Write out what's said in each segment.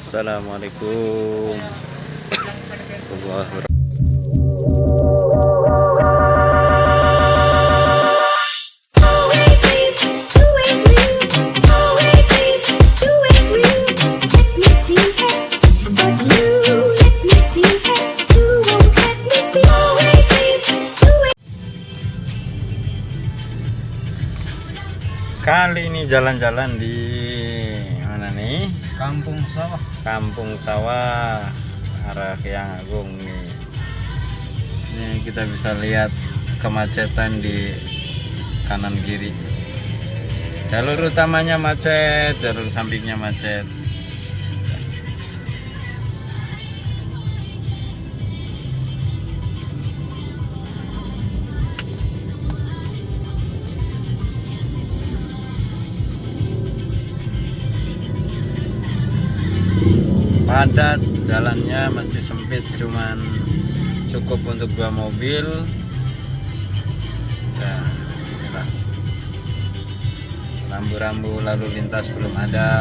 Assalamualaikum warahmatullahi wabarakatuh. Kali ini jalan-jalan di mana nih? Kampung Sawah. Kampung Sawah, arah Hyang Agung nih. Ini kita bisa lihat kemacetan di kanan kiri. Jalur utamanya macet, jalur sampingnya macet. Padat, jalannya masih sempit, cuman cukup untuk 2 mobil. Nah, inilah. Rambu-rambu lalu lintas belum ada.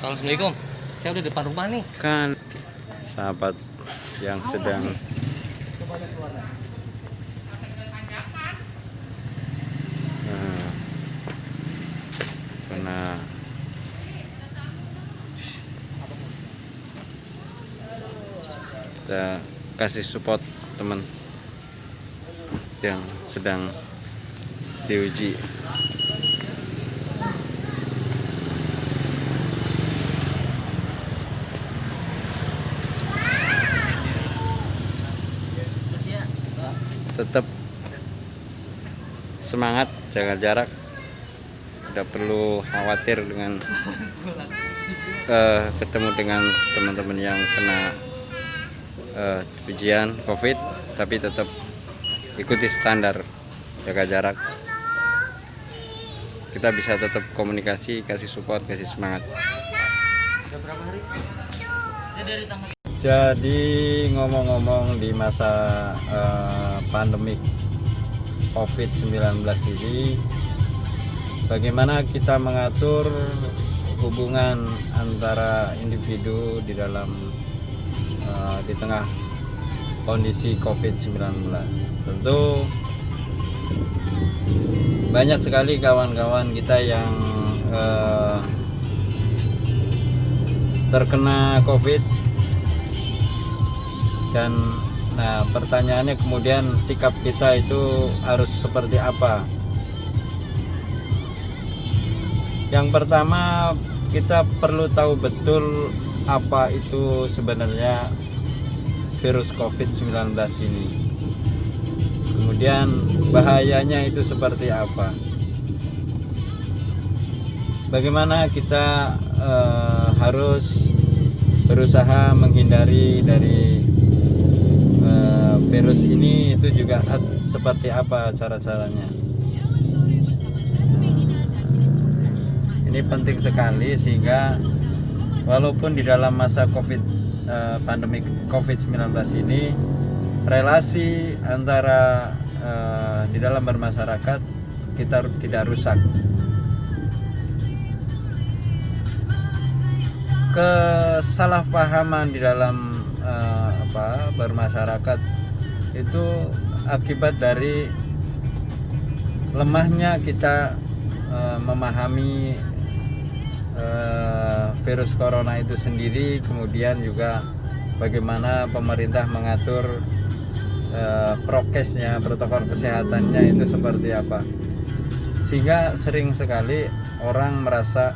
Assalamualaikum. Saya udah depan rumah nih. Kan sahabat yang sedang kena kita kasih support teman yang sedang diuji. Tetap semangat, jaga jarak, tidak perlu khawatir dengan ketemu dengan teman-teman yang kena ujian COVID, tapi tetap ikuti standar, jaga jarak. Kita bisa tetap komunikasi, kasih support, kasih semangat. Jadi ngomong-ngomong, di masa pandemik COVID-19 ini, bagaimana kita mengatur hubungan antara individu di dalam di tengah kondisi COVID-19. Tentu banyak sekali kawan-kawan kita yang terkena COVID. Dan pertanyaannya kemudian sikap kita itu harus seperti apa? Yang pertama, kita perlu tahu betul apa itu sebenarnya virus COVID-19 ini. Kemudian bahayanya itu seperti apa? Bagaimana kita harus berusaha menghindari dari virus ini, itu juga seperti apa cara-caranya. Ini penting sekali, sehingga walaupun di dalam masa pandemi COVID-19 ini, relasi antara di dalam bermasyarakat kita tidak rusak. Kesalahpahaman di dalam bermasyarakat itu akibat dari lemahnya kita memahami virus corona itu sendiri, kemudian juga bagaimana pemerintah mengatur prokesnya, protokol kesehatannya itu seperti apa, sehingga sering sekali orang merasa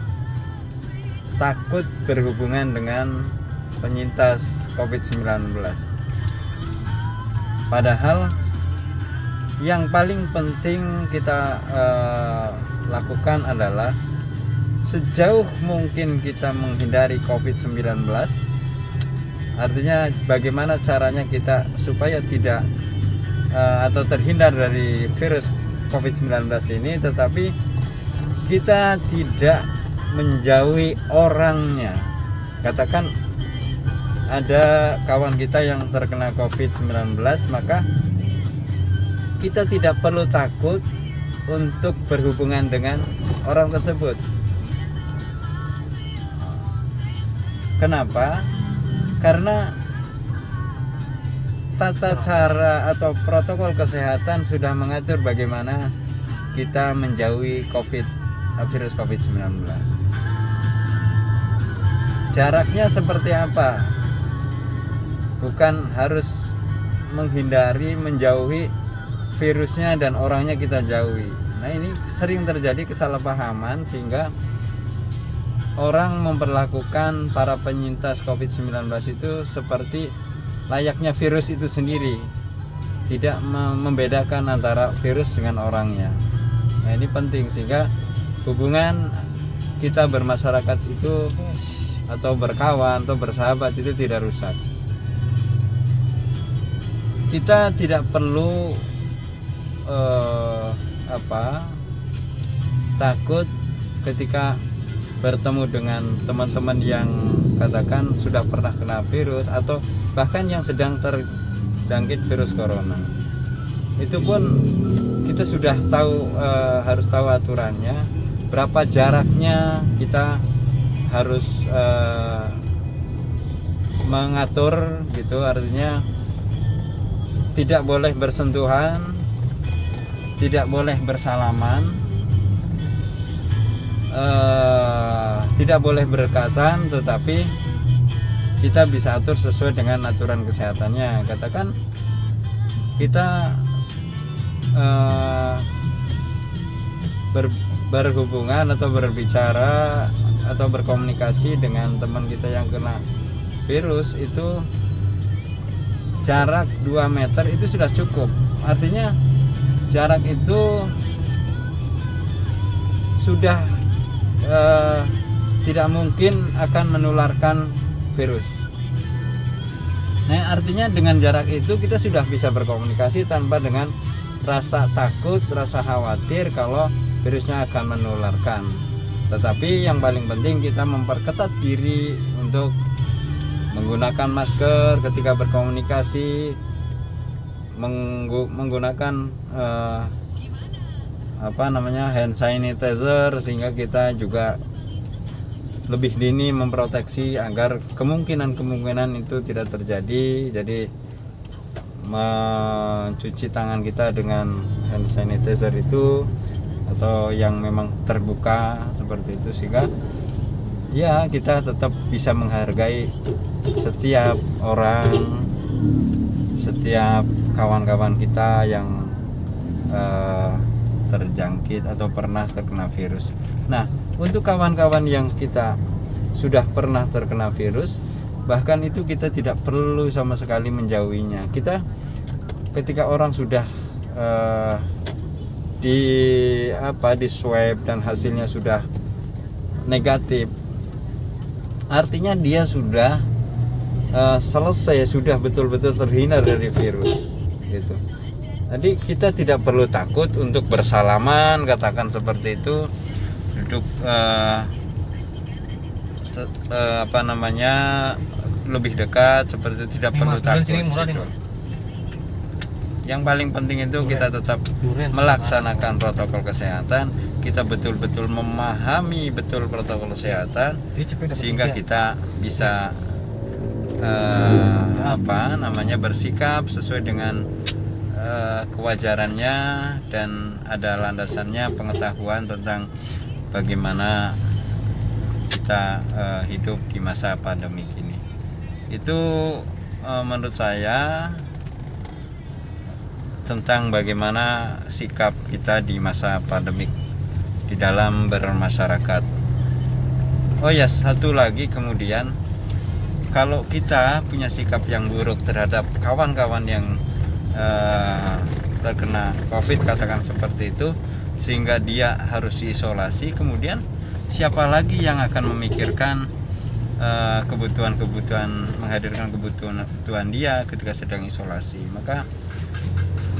takut berhubungan dengan penyintas COVID-19. Padahal yang paling penting kita lakukan adalah sejauh mungkin kita menghindari COVID-19. Artinya bagaimana caranya kita supaya tidak atau terhindar dari virus COVID-19 ini, tetapi kita tidak menjauhi orangnya. Katakan ada kawan kita yang terkena COVID-19, maka kita tidak perlu takut untuk berhubungan dengan orang tersebut. Kenapa? Karena tata cara atau protokol kesehatan sudah mengatur bagaimana kita menjauhi virus COVID-19. Jaraknya seperti apa? Bukan harus menghindari, menjauhi virusnya dan orangnya kita jauhi. Nah, ini sering terjadi kesalahpahaman sehingga orang memperlakukan para penyintas COVID-19 itu seperti layaknya virus itu sendiri, tidak membedakan antara virus dengan orangnya. Nah, ini penting sehingga hubungan kita bermasyarakat itu atau berkawan atau bersahabat itu tidak rusak. Kita tidak perlu takut ketika bertemu dengan teman-teman yang katakan sudah pernah kena virus atau bahkan yang sedang terjangkit virus corona. Itu pun kita sudah tahu, harus tahu aturannya, berapa jaraknya kita harus mengatur gitu. Artinya tidak boleh bersentuhan, tidak boleh bersalaman, tidak boleh berdekatan, tetapi kita bisa atur sesuai dengan aturan kesehatannya. Katakan kita berhubungan atau berbicara atau berkomunikasi dengan teman kita yang kena virus, itu jarak 2 meter itu sudah cukup. Artinya jarak itu sudah tidak mungkin akan menularkan virus. Nah, artinya dengan jarak itu kita sudah bisa berkomunikasi tanpa dengan rasa takut, rasa khawatir kalau virusnya akan menularkan. Tetapi yang paling penting kita memperketat diri untuk menggunakan masker ketika berkomunikasi, menggunakan hand sanitizer, sehingga kita juga lebih dini memproteksi agar kemungkinan itu tidak terjadi. Jadi mencuci tangan kita dengan hand sanitizer itu atau yang memang terbuka seperti itu, sehingga ya kita tetap bisa menghargai setiap orang, setiap kawan-kawan kita yang terjangkit atau pernah terkena virus. Nah, untuk kawan-kawan yang kita sudah pernah terkena virus, bahkan itu kita tidak perlu sama sekali menjauhinya. Kita ketika orang sudah di swab dan hasilnya sudah negatif, artinya dia sudah selesai, sudah betul-betul terhindar dari virus gitu. Jadi kita tidak perlu takut untuk bersalaman, katakan seperti itu, duduk lebih dekat seperti itu, tidak perlu takut gitu. Yang paling penting itu kita tetap melaksanakan protokol kesehatan, kita betul-betul memahami betul protokol kesehatan sehingga kita bisa bersikap sesuai dengan kewajarannya dan ada landasannya pengetahuan tentang bagaimana kita hidup di masa pandemi ini. Itu menurut saya tentang bagaimana sikap kita di masa pandemik di dalam bermasyarakat. Oh ya, satu lagi kemudian, kalau kita punya sikap yang buruk terhadap kawan-kawan yang terkena COVID, katakan seperti itu, sehingga dia harus diisolasi, kemudian siapa lagi yang akan memikirkan menghadirkan kebutuhan dia ketika sedang isolasi? Maka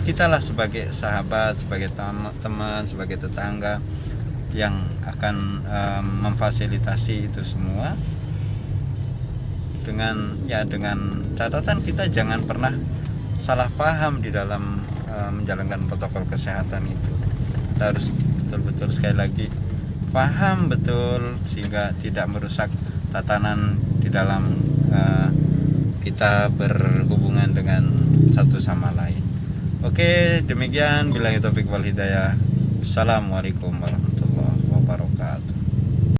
kitalah sebagai sahabat, sebagai teman, sebagai tetangga yang akan memfasilitasi itu semua, dengan catatan kita jangan pernah salah paham di dalam menjalankan protokol kesehatan itu. Kita harus betul-betul, sekali lagi, paham betul sehingga tidak merusak tatanan di dalam kita berhubungan dengan satu sama lain. Oke, demikian, billahi taufik wal hidayah. Assalamualaikum warahmatullahi wabarakatuh.